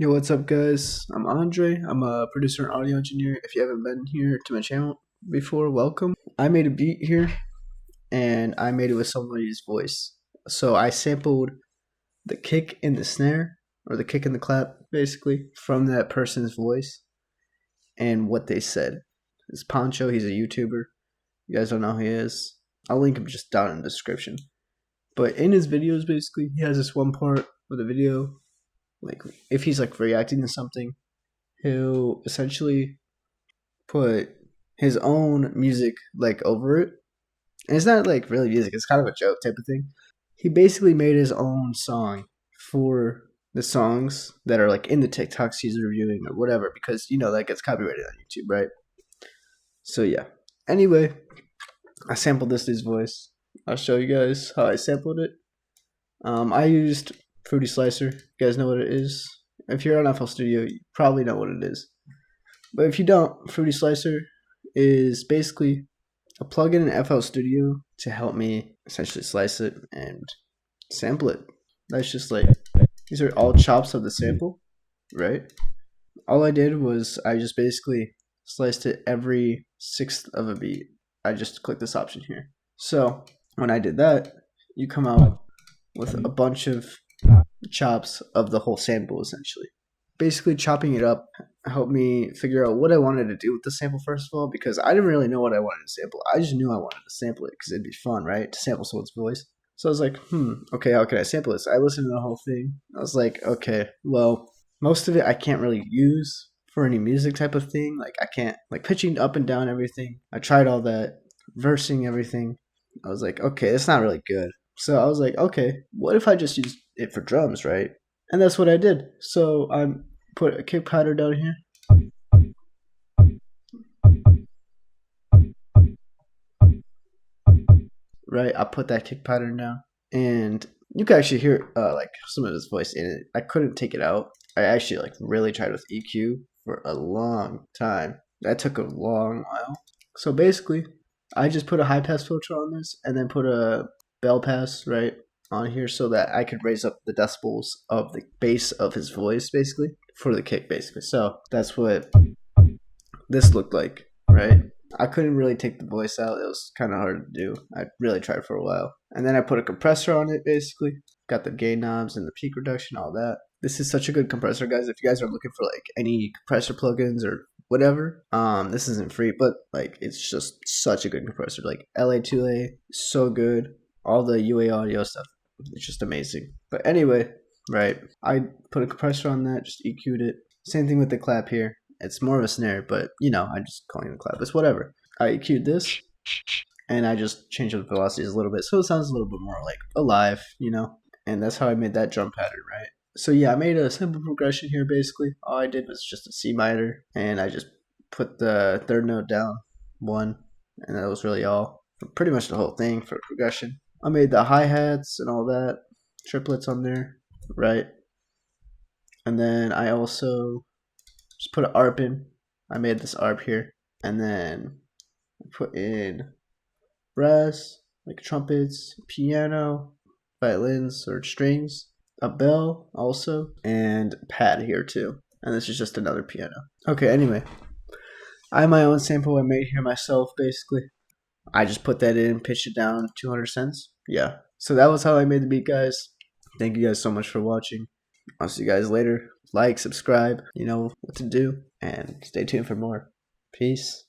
Yo, what's up, guys? I'm Andre. I'm a producer and audio engineer. If you haven't been here to my channel before, welcome. I made a beat here, and I made it with somebody's voice. So I sampled the kick and the snare, or the kick and the clap, basically, from that person's voice and what they said. It's Poncho. He's a YouTuber. You guys don't know who he is. I'll link him just down in the description. But in his videos, basically, he has this one part of the video, like if he's like reacting to something, he'll essentially put his own music like over it. And it's not like really music, it's kind of a joke type of thing. He basically made his own song for the songs that are like in the TikToks he's reviewing or whatever, because that gets copyrighted on YouTube, right? So yeah. Anyway, I sampled this dude's voice. I'll show you guys how I sampled it. I used Fruity Slicer. You guys know what it is? If you're on FL Studio, you probably know what it is. But if you don't, Fruity Slicer is basically a plugin in FL Studio to help me essentially slice it and sample it. That's just like, these are all chops of the sample, right? All I did was I just basically sliced it every sixth of a beat. I just clicked this option here. So when I did that, you come out with a bunch of chops of the whole sample essentially. Basically chopping it up helped me figure out what I wanted to do with the sample first of all, because I didn't really know what I wanted to sample. I just knew I wanted to sample it because it'd be fun, right? To sample someone's voice. So I was like, okay, how can I sample this? I listened to the whole thing. I was like, okay, well, most of it I can't really use for any music type of thing. Like I can't, like pitching up and down everything. I tried all that, versing everything. I was like, okay, it's not really good. So I was like, okay, what if I just use it for drums, right? And that's what I did. So I put a kick pattern down here. Right, I put that kick pattern down, and you can actually hear like some of his voice in it. I couldn't take it out. I actually like really tried with EQ for a long time. That took a long while. So basically, I just put a high pass filter on this, and then put a bell pass right on here so that I could raise up the decibels of the bass of his voice, basically for the kick, basically. So that's what this looked like, right? I couldn't really take the voice out. It was kind of hard to do. I really tried for a while. And then I put a compressor on it, basically. Got the gain knobs and the peak reduction, all that. This is such a good compressor, guys. If you guys are looking for like any compressor plugins or whatever, this isn't free, but like it's just such a good compressor. Like LA2A, so good. All the UA audio stuff, it's just amazing. But anyway, right, I put a compressor on that, just EQ'd it. Same thing with the clap here. It's more of a snare, but I'm just calling it a clap. It's whatever. I EQ'd this, and I just changed up the velocities a little bit, so it sounds a little bit more like alive, And that's how I made that drum pattern, right? So yeah, I made a simple progression here, basically. All I did was just a C minor, and I just put the third note down, 1, and that was really all. For pretty much the whole thing for progression. I made the hi-hats and all that, triplets on there, right? And then I also just put an ARP in. I made this ARP here. And then I put in brass, like trumpets, piano, violins or strings, a bell also, and a pad here too. And this is just another piano. Okay, anyway. I have my own sample I made here myself, basically. I just put that in, pitched it down 200 cents. Yeah. So that was how I made the beat, guys. Thank you guys so much for watching. I'll see you guys later. Like, subscribe, you know what to do, and stay tuned for more. Peace.